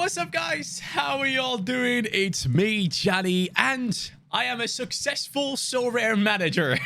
What's up, guys? How are y'all doing? It's me, Johnny, and I am a successful SoRare manager.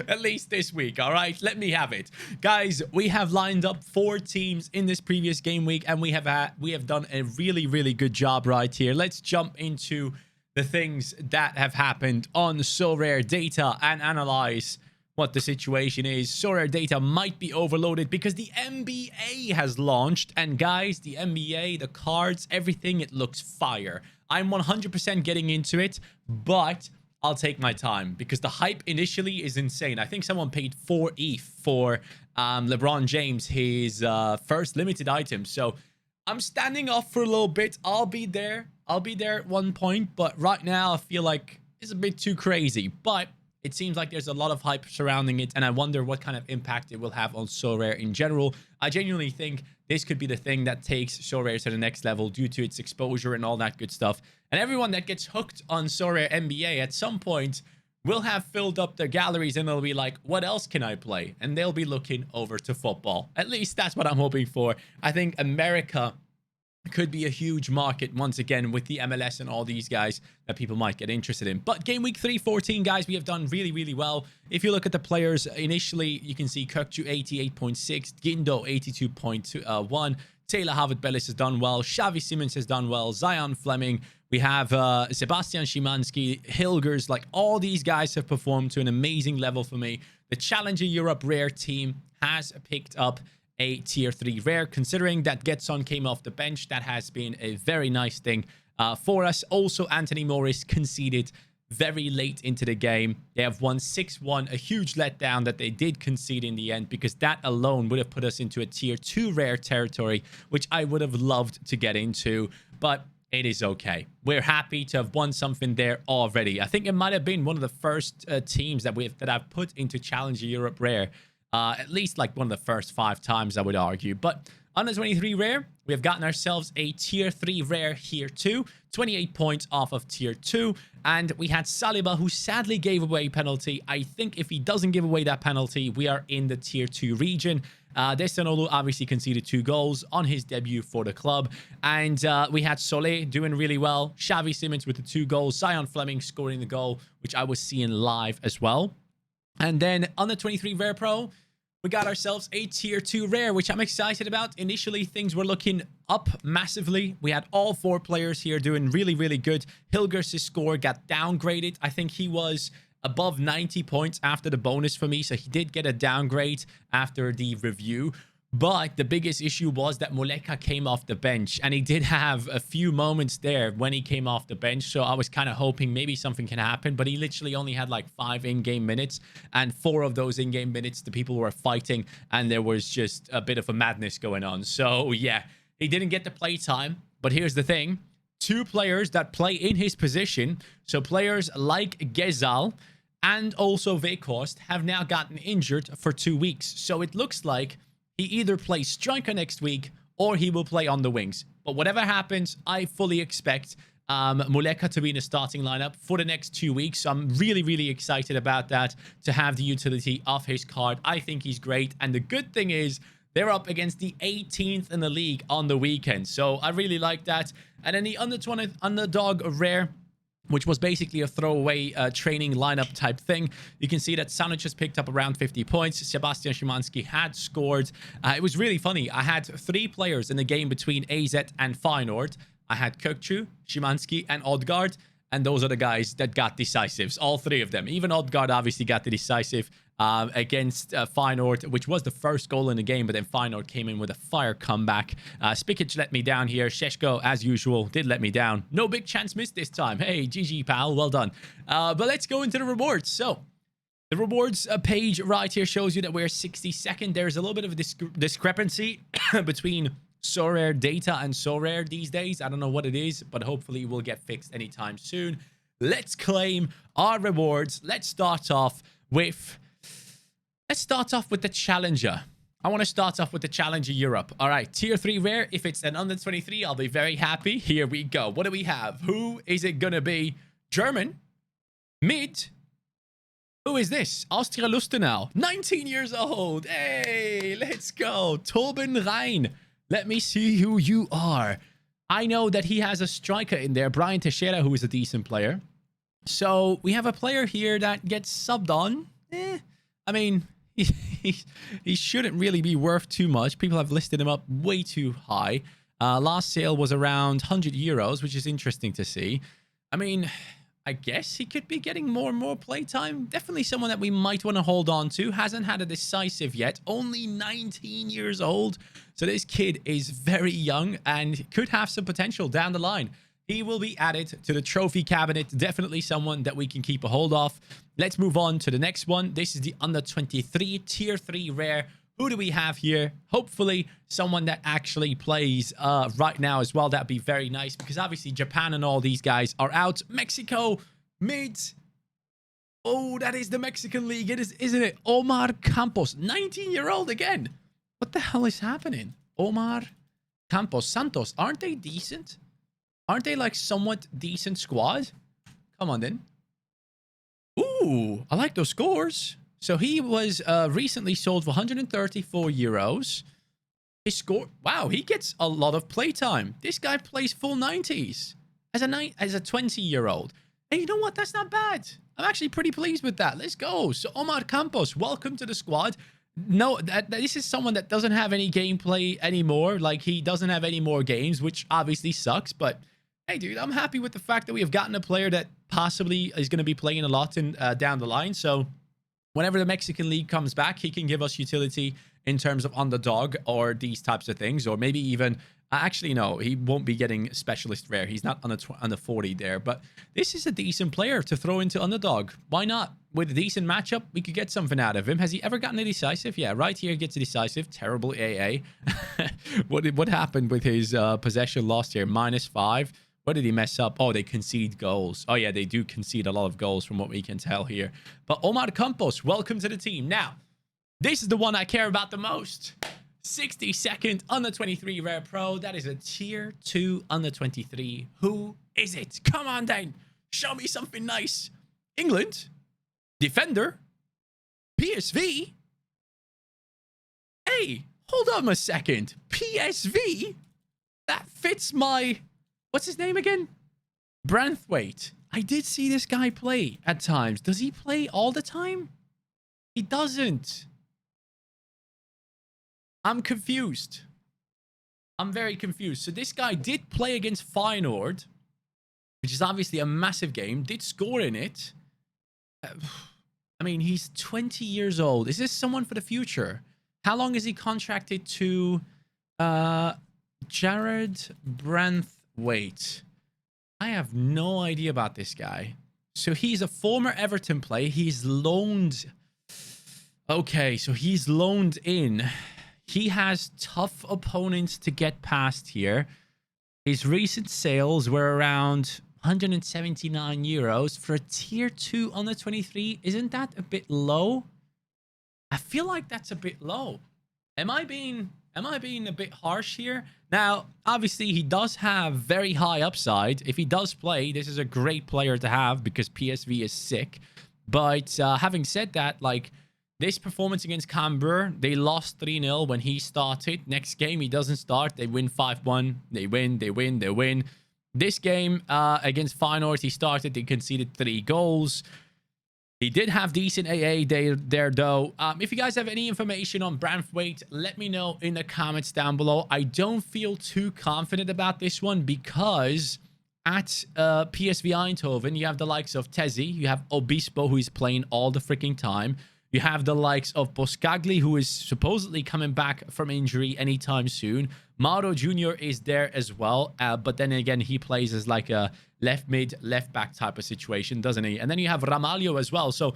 At least this week, all right? Let me have it. Guys, we have lined up 4 teams in this previous game week, and we have done a really good job right here. Let's jump into the things that have happened on SoRare data and analyze what the situation is. SoRare data might be overloaded because the NBA has launched. And guys, the NBA, the cards, everything, it looks fire. I'm 100% getting into it, but I'll take my time because the hype initially is insane. I think someone paid 4 ETH for LeBron James, his first limited item. So I'm standing off for a little bit. I'll be there at one point, but right now I feel like it's a bit too crazy. But it seems like there's a lot of hype surrounding it, and I wonder what kind of impact it will have on SoRare in general. I genuinely think this could be the thing that takes SoRare to the next level due to its exposure and all that good stuff. And everyone that gets hooked on SoRare NBA at some point will have filled up their galleries, and they'll be like, what else can I play? And they'll be looking over to football. At least that's what I'm hoping for. I think America could be a huge market once again with the MLS and all these guys that people might get interested in. But game week 314, guys, we have done really well. If you look at the players initially, you can see Kirkju 88.6, Gindo 82.1, Taylor Harvard-Bellis has done well, Xavi Simons has done well, Zion Fleming, we have Sebastian Szymanski, Hilgers, like all these guys have performed to an amazing level for me. The Challenger Europe Rare team has picked up a tier 3 rare. Considering that Getson came off the bench, that has been a very nice thing for us. Also, Anthony Morris conceded very late into the game. They have won 6-1, a huge letdown that they did concede in the end, because that alone would have put us into a tier 2 rare territory, which I would have loved to get into, but it is okay. We're happy to have won something there already. I think it might have been one of the first teams that I've put into Challenger Europe Rare. At least like one of the first 5 times, I would argue. But under 23 rare, we have gotten ourselves a tier 3 rare here too. 28 points off of tier 2. And we had Saliba, who sadly gave away penalty. I think if he doesn't give away that penalty, we are in the tier 2 region. Destanolu obviously conceded 2 goals on his debut for the club. And we had Solé doing really well. Xavi Simons with the 2 goals. Zion Fleming scoring the goal, which I was seeing live as well. And then under 23 rare pro, we got ourselves a tier 2 rare, which I'm excited about. Initially, things were looking up massively. We had all 4 players here doing really good. Hilgers' score got downgraded. I think he was above 90 points after the bonus for me, so he did get a downgrade after the review. But the biggest issue was that Muleka came off the bench, and he did have a few moments there when he came off the bench. So I was kind of hoping maybe something can happen, but he literally only had like 5 in-game minutes, and 4 of those in-game minutes, the people were fighting, and there was just a bit of a madness going on. So yeah, he didn't get the play time, but here's the thing. 2 players that play in his position, so players like Gezal and also Weghorst, have now gotten injured for 2 weeks. So it looks like he either plays striker next week or he will play on the wings. But whatever happens, I fully expect Muleka to be in the starting lineup for the next 2 weeks. So I'm really excited about that, to have the utility of his card. I think he's great. And the good thing is they're up against the 18th in the league on the weekend. So I really like that. And then the under 20 underdog rare, which was basically a throwaway training lineup type thing. You can see that Sanic just picked up around 50 points. Sebastian Szymanski had scored. It was really funny. I had 3 players in the game between AZ and Feyenoord. I had Kirkju, Szymanski, and Odgaard. And those are the guys that got decisives. All 3 of them. Even Odgaard obviously got the decisive against Feyenoord, which was the first goal in the game, but then Feyenoord came in with a fire comeback. Spikic let me down here. Sheshko, as usual, did let me down. No big chance missed this time. Hey, GG, pal. Well done. But let's go into the rewards. So the rewards page right here shows you that we're 62nd. There's a little bit of a discrepancy between SoRare data and SoRare these days. I don't know what it is, but hopefully it will get fixed anytime soon. Let's claim our rewards. Let's start off with the Challenger. I want to start off with the Challenger Europe. All right, tier 3 rare. If it's an under 23, I'll be very happy. Here we go. What do we have? Who is it going to be? German? Mid? Who is this? Austria Lustenau. 19 years old. Hey, let's go. Torben Rhein. Let me see who you are. I know that he has a striker in there, Brian Teixeira, who is a decent player. So we have a player here that gets subbed on. I mean, he shouldn't really be worth too much. People have listed him up way too high. Last sale was around 100 euros, which is interesting to see. I mean, I guess he could be getting more and more playtime. Definitely someone that we might want to hold on to. Hasn't had a decisive yet. Only 19 years old. So this kid is very young and could have some potential down the line. He will be added to the trophy cabinet. Definitely someone that we can keep a hold of. Let's move on to the next one. This is the under 23 tier 3 rare. Who do we have here? Hopefully someone that actually plays right now as well. That'd be very nice because obviously Japan and all these guys are out. Mexico, mid. Oh, that is the Mexican league. It is, isn't it? Omar Campos, 19-year-old again. What the hell is happening? Omar Campos, Santos, aren't they decent? Aren't they like somewhat decent squad? Come on then. Ooh, I like those scores. So he was recently sold for 134 euros. His score, wow, he gets a lot of playtime. This guy plays full 90s as a 20-year-old. And you know what? That's not bad. I'm actually pretty pleased with that. Let's go. So Omar Campos, welcome to the squad. No, this is someone that doesn't have any gameplay anymore. Like, he doesn't have any more games, which obviously sucks. But, hey, dude, I'm happy with the fact that we have gotten a player that possibly is going to be playing a lot in, down the line. So whenever the Mexican League comes back, he can give us utility in terms of underdog or these types of things. Or maybe even... actually, no, he won't be getting specialist rare. He's not on the 40 there. But this is a decent player to throw into underdog. Why not? With a decent matchup, we could get something out of him. Has he ever gotten a decisive? Yeah, right here he gets a decisive. Terrible AA. What happened with his possession lost here? -5. What did he mess up? Oh, they concede goals. Oh, yeah, they do concede a lot of goals from what we can tell here. But Omar Campos, welcome to the team. Now, this is the one I care about the most. 62nd under 23 rare pro. That is a tier 2 under 23. Who is it? Come on then. Show me something nice. England. Defender. PSV. Hey, hold on a second. PSV? That fits my... What's his name again? Branthwaite. I did see this guy play at times. Does he play all the time? He doesn't. I'm confused. I'm very confused. So this guy did play against Feyenoord, which is obviously a massive game. Did score in it. I mean, he's 20 years old. Is this someone for the future? How long is he contracted to? Jared Branthwaite. I have no idea about this guy. So he's a former Everton player. He's loaned. Okay, so he's loaned in. He has tough opponents to get past here. His recent sales were around 179 euros for a tier 2 under 23. Isn't that a bit low? I feel like that's a bit low. Am I being a bit harsh here? Now, obviously, he does have very high upside. If he does play, this is a great player to have because PSV is sick. But having said that, like... This performance against Canberra, they lost 3-0 when he started. Next game, he doesn't start. They win 5-1. They win. This game against Feyenoord, he started. They conceded 3 goals. He did have decent AA there though. If you guys have any information on Branthwaite, let me know in the comments down below. I don't feel too confident about this one because at PSV Eindhoven, you have the likes of Tezzi. You have Obispo, who is playing all the freaking time. You have the likes of Boscagli, who is supposedly coming back from injury anytime soon. Mauro Jr. is there as well. But then again, he plays as like a left mid, left back type of situation, doesn't he? And then you have Ramalho as well. So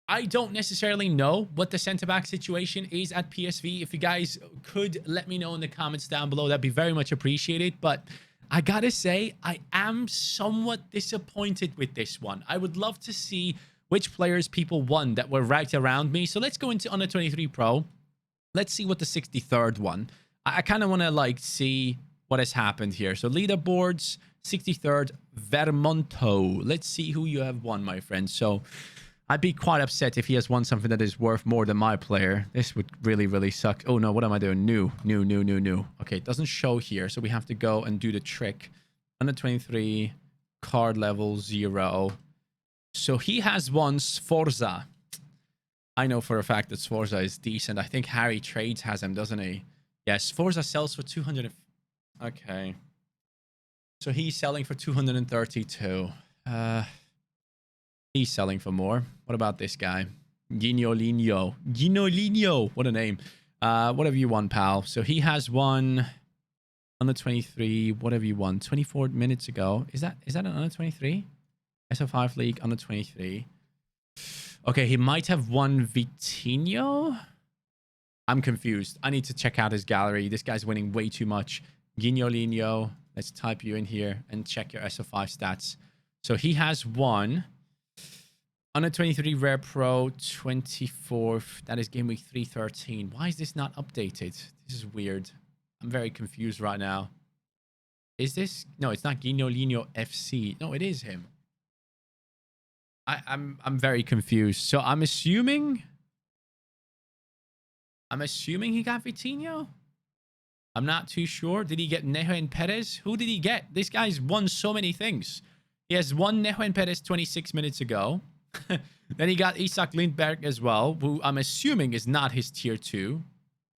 I don't necessarily know what the centre-back situation is at PSV. If you guys could let me know in the comments down below, that'd be very much appreciated. But I gotta say, I am somewhat disappointed with this one. I would love to see... which players people won that were right around me. So let's go into under 23 Pro. Let's see what the 63rd one. I kind of want to like see what has happened here. So leaderboards, 63rd Vermonto. Let's see who you have won, my friend. So I'd be quite upset if he has won something that is worth more than my player. This would really, really suck. Oh, no. What am I doing? New. Okay, it doesn't show here. So we have to go and do the trick. Under 23, card level 0. So he has won Sforza. I know for a fact that Sforza is decent. I think Harry Trades has him, doesn't he? Yeah, Sforza sells for 200. Okay. So he's selling for 232. He's selling for more. What about this guy? Ginolinho. What a name. What have you won, pal? So he has won under 23. What have you won? 24 minutes ago. Is that an under 23? SO5 League under 23. Okay, he might have won Vitinho. I'm confused. I need to check out his gallery. This guy's winning way too much. Ginolinho. Let's type you in here and check your SO5 stats. So he has won under 23 Rare Pro 24th. That is game week 313. Why is this not updated? This is weird. I'm very confused right now. Is this? No, it's not Ginolinho FC. No, it is him. I'm very confused. So I'm assuming he got Vitinho. I'm not too sure. Did he get Nejo and Perez? Who did he get? This guy's won so many things. He has won Nejo and Perez 26 minutes ago. Then he got Isak Lindberg as well, who I'm assuming is not his tier 2.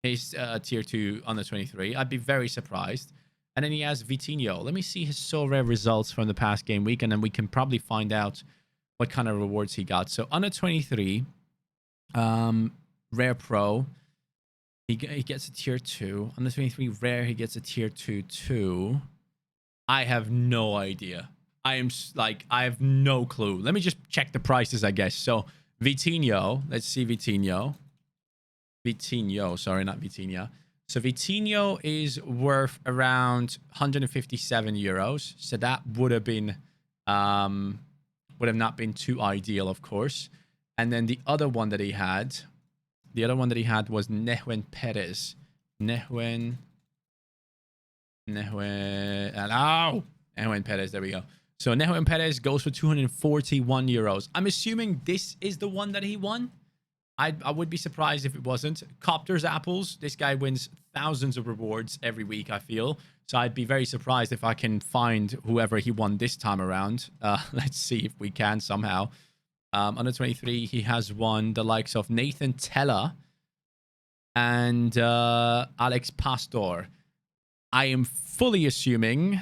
His tier 2 under 23. I'd be very surprised. And then he has Vitinho. Let me see his SoRare results from the past game week, and then we can probably find out what kind of rewards he got. So under 23, Rare Pro, he gets a tier 2. Under 23 Rare, he gets a tier 2 too. I have no idea. I have no clue. Let me just check the prices, I guess. So Vitinho, let's see Vitinho. Sorry, not Vitinha. So Vitinho is worth around 157 euros. So that would have been, would have not been too ideal, of course. And then the other one that he had was Nejo Perez. Nejo Perez, there we go. So Nejo Perez goes for 241 euros. I'm assuming this is the one that he won. I would be surprised if it wasn't. Copter's Apples. This guy wins thousands of rewards every week, I feel. So I'd be very surprised if I can find whoever he won this time around. Let's see if we can somehow. Under 23, he has won the likes of Nathan Teller and Alex Pastor. I am fully assuming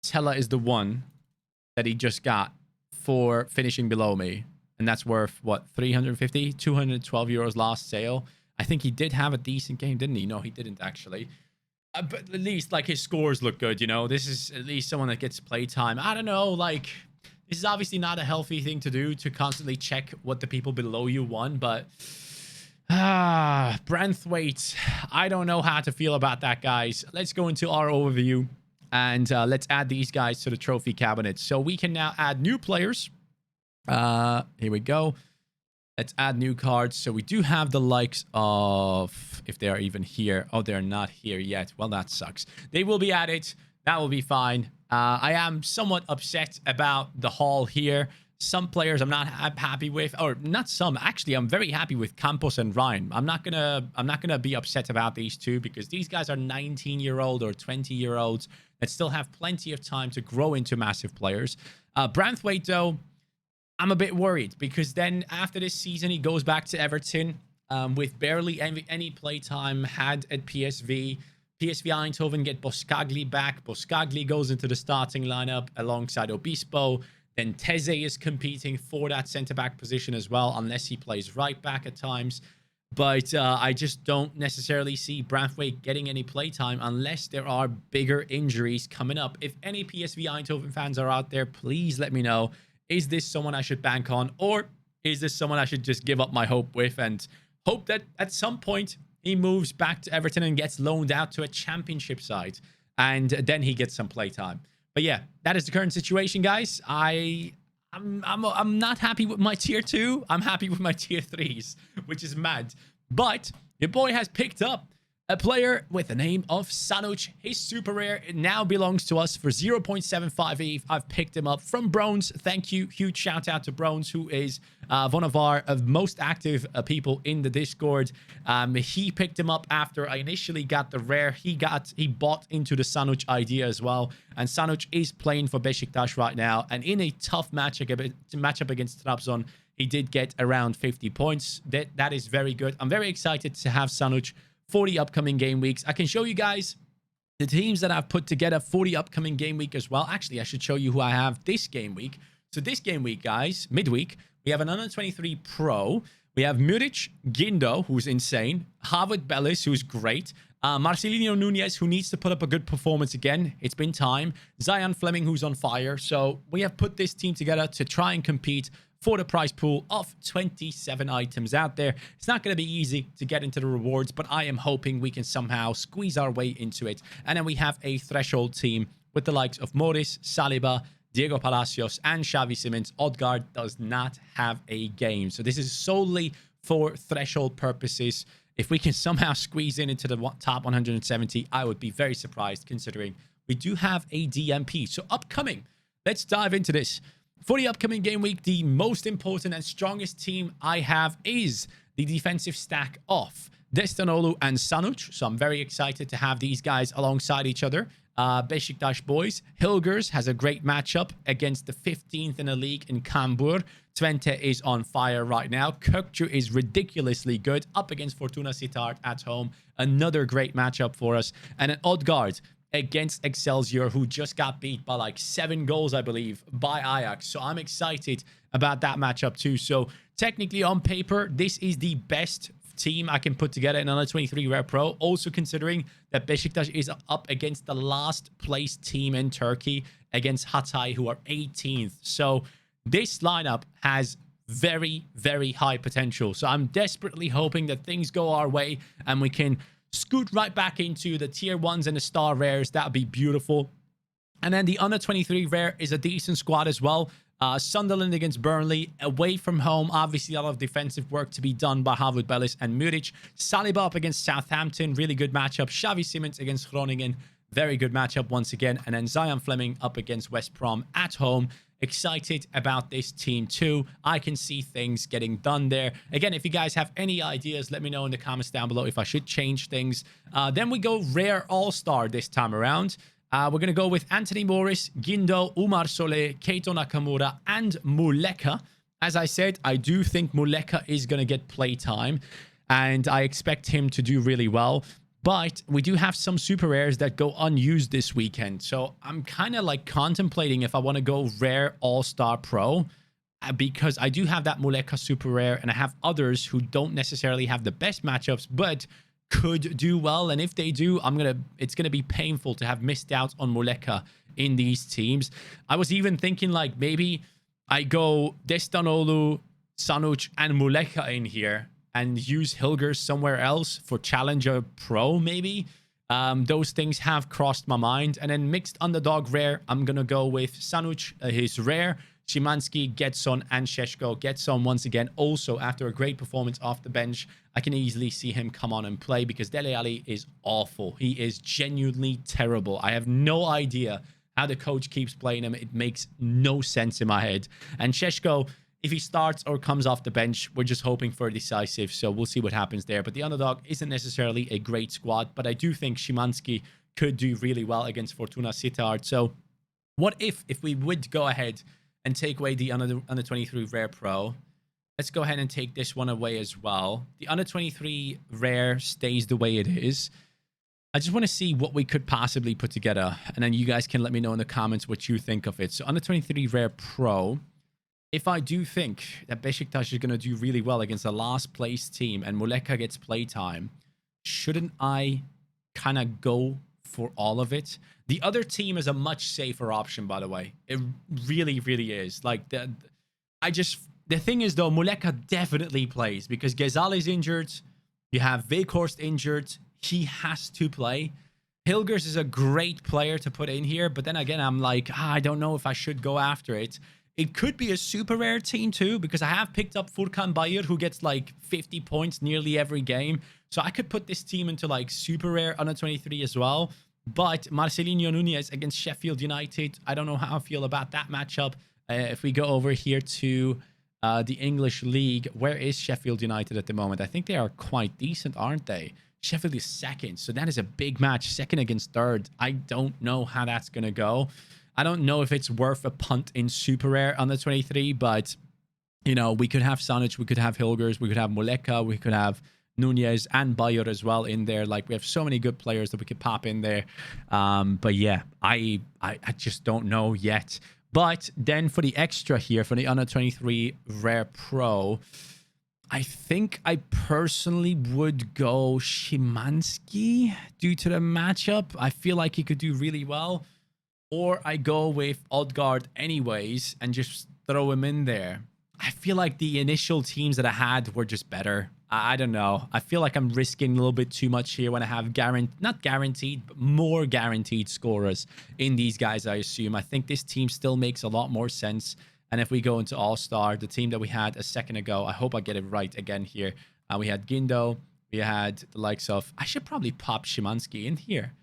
Teller is the one that he just got for finishing below me. And that's worth, what, 350? 212 euros last sale. I think he did have a decent game, didn't he? No, he didn't, actually. But at least, like, his scores look good, you know? This is at least someone that gets playtime. I don't know, like, this is obviously not a healthy thing to do, to constantly check what the people below you won, but... Branthwaite. I don't know how to feel about that, guys. Let's go into our overview, and let's add these guys to the trophy cabinet. So we can now add new players. Here we go. Let's add new cards. So we do have the likes of, if they are even here. Oh, they're not here yet. Well, that sucks. They will be added. That will be fine. I am somewhat upset about the haul here. Some players I'm not happy with, or not some. Actually, I'm very happy with Campos and Ryan. I'm not gonna be upset about these two, because these guys are 19-year-old or 20-year-olds that still have plenty of time to grow into massive players. Branthwaite, though, I'm a bit worried, because then after this season, he goes back to Everton with barely any playtime had at PSV. PSV Eindhoven get Boscagli back. Boscagli goes into the starting lineup alongside Obispo. Then Teze is competing for that centre-back position as well, unless he plays right-back at times. But I just don't necessarily see Branthwaite getting any playtime unless there are bigger injuries coming up. If any PSV Eindhoven fans are out there, please let me know. Is this someone I should bank on, or is this someone I should just give up my hope with and hope that at some point he moves back to Everton and gets loaned out to a championship side, and then he gets some playtime? But yeah, that is the current situation, guys. I'm not happy with my tier 2. I'm happy with my tier 3s, which is mad. But your boy has picked up a player with the name of Sanuch. His super rare. It now belongs to us for 0.75 ETH. I've picked him up from Brones. Thank you. Huge shout out to Brones, who is one of our most active people in the Discord. He picked him up after I initially got the rare. He bought into the Sanuch idea as well. And Sanuch is playing for Beşiktaş right now. And in a tough matchup against Trabzon, he did get around 50 points. That is very good. I'm very excited to have Sanuch for the upcoming game weeks. I can show you guys the teams that I've put together for the upcoming game week as well. Actually, I should show you who I have this game week. So this game week, guys, midweek, we have an under 23 pro. We have Muric, Gindo, who's insane. Harvard Bellis, who's great. Marcelino Nunez, who needs to put up a good performance again. It's been time. Zion Fleming, who's on fire. So we have put this team together to try and compete for the prize pool of 27 items out there. It's not going to be easy to get into the rewards, but I am hoping we can somehow squeeze our way into it. And then we have a threshold team with the likes of Morris, Saliba, Diego Palacios, and Xavi Simons. Odegaard does not have a game. So this is solely for threshold purposes. If we can somehow squeeze into the top 170, I would be very surprised, considering we do have a DMP. So upcoming, let's dive into this. For the upcoming game week, the most important and strongest team I have is the defensive stack of Destanoglu and Sanuc. So I'm very excited to have these guys alongside each other. Beşiktaş boys. Hilgers has a great matchup against the 15th in the league in Kambur. Twente is on fire right now. Kökçü is ridiculously good up against Fortuna Sittard at home. Another great matchup for us. And an Odegaard against Excelsior, who just got beat by like 7 goals, I believe, by Ajax. So I'm excited about that matchup too. So technically on paper, this is the best team I can put together in under 23 Rare Pro. Also considering that Beşiktaş is up against the last place team in Turkey against Hatay, who are 18th. So this lineup has very, very high potential. So I'm desperately hoping that things go our way and we can scoot right back into the tier 1s and the star rares. That would be beautiful. And then the under 23 rare is a decent squad as well. Sunderland against Burnley, away from home. Obviously, a lot of defensive work to be done by Harvard Bellis and Muric. Saliba up against Southampton, really good matchup. Xavi Simons against Groningen, very good matchup once again. And then Zion Fleming up against West Brom at home. Excited about this team too. I can see things getting done there. Again, if you guys have any ideas, let me know in the comments down below if I should change things. Then we go rare all-star this time around. We're going to go with Anthony Morris, Gindo, Umar Soleh, Keito Nakamura, and Muleka. As I said, I do think Muleka is going to get playtime, and I expect him to do really well. But we do have some super rares that go unused this weekend. So I'm kind of like contemplating if I want to go rare all-star pro, because I do have that Muleka super rare, and I have others who don't necessarily have the best matchups, but could do well. And if they do, it's gonna be painful to have missed out on Muleka in these teams. I was even thinking like maybe I go Destanoglu, Sanuc, and Muleka in here and use Hilgers somewhere else for Challenger Pro, maybe. Those things have crossed my mind. And then mixed underdog rare, I'm gonna go with Sanuc, his rare, Szymanski, Getson, and Šeško. Getson, once again, also after a great performance off the bench, I can easily see him come on and play because Dele Alli is awful. He is genuinely terrible. I have no idea how the coach keeps playing him. It makes no sense in my head. And Šeško, if he starts or comes off the bench, we're just hoping for a decisive, so we'll see what happens there. But the underdog isn't necessarily a great squad, but I do think Szymanski could do really well against Fortuna Sittard. So what if we would go ahead and take away the under 23 Rare Pro? Let's go ahead and take this one away as well. The under 23 Rare stays the way it is. I just want to see what we could possibly put together, and then you guys can let me know in the comments what you think of it. So under 23 Rare Pro, if I do think that Beşiktaş is going to do really well against the last place team and Muleka gets playtime, shouldn't I kind of go for all of it? The other team is a much safer option, by the way. It really, really is. Like, the thing is, though, Muleka definitely plays because Ghezal is injured. You have Weghorst injured. He has to play. Hilgers is a great player to put in here, but then again, I'm like, I don't know if I should go after it. It could be a super rare team too, because I have picked up Furkan Bayır, who gets like 50 points nearly every game. So I could put this team into like super rare under 23 as well. But Marcelinho Nunez against Sheffield United, I don't know how I feel about that matchup. If we go over here to the English League, where is Sheffield United at the moment? I think they are quite decent, aren't they? Sheffield is second, so that is a big match, second against third. I don't know how that's going to go. I don't know if it's worth a punt in super rare under 23, but, you know, we could have Sanic, we could have Hilgers, we could have Muleka, we could have Nunez and Bayer as well in there. Like, we have so many good players that we could pop in there. But yeah, I just don't know yet. But then for the extra here, for the under 23 rare pro, I think I personally would go Szymanski due to the matchup. I feel like he could do really well. Or I go with Odgaard anyways and just throw him in there. I feel like the initial teams that I had were just better. I don't know. I feel like I'm risking a little bit too much here when I have not guaranteed, but more guaranteed scorers in these guys, I assume. I think this team still makes a lot more sense. And if we go into All-Star, the team that we had a second ago, I hope I get it right again here. We had Gindo. We had the likes of... I should probably pop Szymanski in here.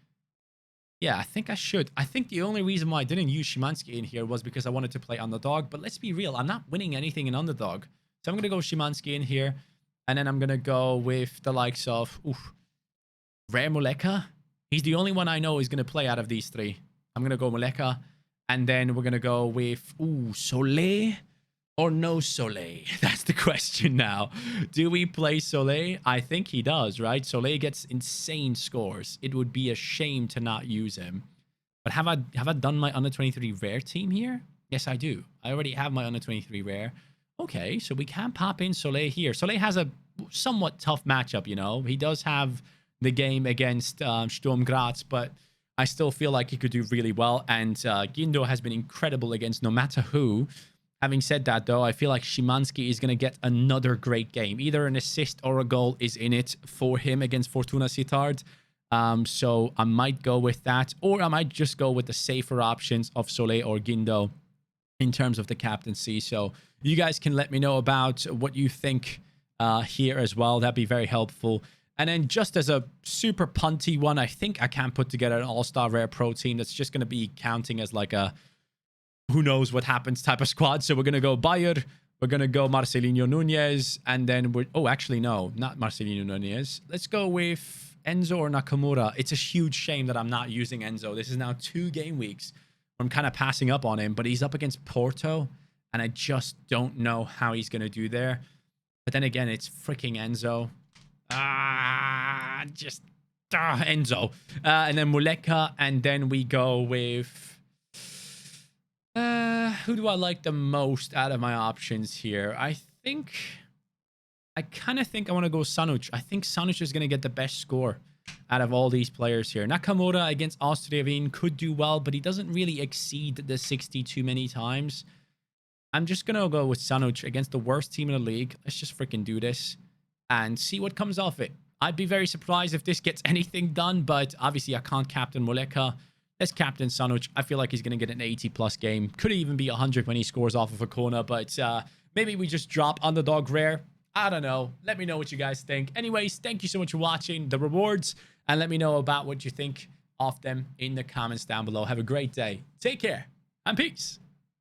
Yeah, I think I should. I think the only reason why I didn't use Szymanski in here was because I wanted to play Underdog. But let's be real. I'm not winning anything in Underdog. So I'm going to go Szymanski in here. And then I'm going to go with the likes of... Rare Muleka. He's the only one I know is going to play out of these three. I'm going to go Muleka. And then we're going to go with, Soleil or no Soleil? That's the question now. Do we play Soleil? I think he does, right? Soleil gets insane scores. It would be a shame to not use him. But have I done my under 23 rare team here? Yes, I do. I already have my under 23 rare. Okay, so we can pop in Soleil here. Soleil has a somewhat tough matchup, you know. He does have the game against Sturm Graz, but... I still feel like he could do really well, and Gindo has been incredible against no matter who. Having said that, though, I feel like Szymanski is going to get another great game. Either an assist or a goal is in it for him against Fortuna Sittard. So I might go with that, or I might just go with the safer options of Soleil or Gindo in terms of the captaincy. So you guys can let me know about what you think here as well. That'd be very helpful. And then just as a super punty one, I think I can put together an all-star rare pro team that's just going to be counting as like a who knows what happens type of squad. So we're going to go Bayer, we're going to go Marcelinho Nunez, and then we're... Oh, actually, no, not Marcelinho Nunez. Let's go with Enzo or Nakamura. It's a huge shame that I'm not using Enzo. This is now 2 game weeks. I'm kind of passing up on him, but he's up against Porto, and I just don't know how he's going to do there. But then again, it's freaking Enzo. Enzo. And then Muleka, and then we go with... who do I like the most out of my options here? I kind of think I want to go Sanuc. I think Sanuc is going to get the best score out of all these players here. Nakamura against Austria Wien could do well, but he doesn't really exceed the 60 too many times. I'm just going to go with Sanuc against the worst team in the league. Let's just freaking do this and see what comes off it. I'd be very surprised if this gets anything done, but obviously I can't captain Muleka. Let's captain Sanuc. I feel like he's going to get an 80-plus game. Could even be 100 when he scores off of a corner, but maybe we just drop Underdog Rare. I don't know. Let me know what you guys think. Anyways, thank you so much for watching the rewards, and let me know about what you think of them in the comments down below. Have a great day. Take care, and peace.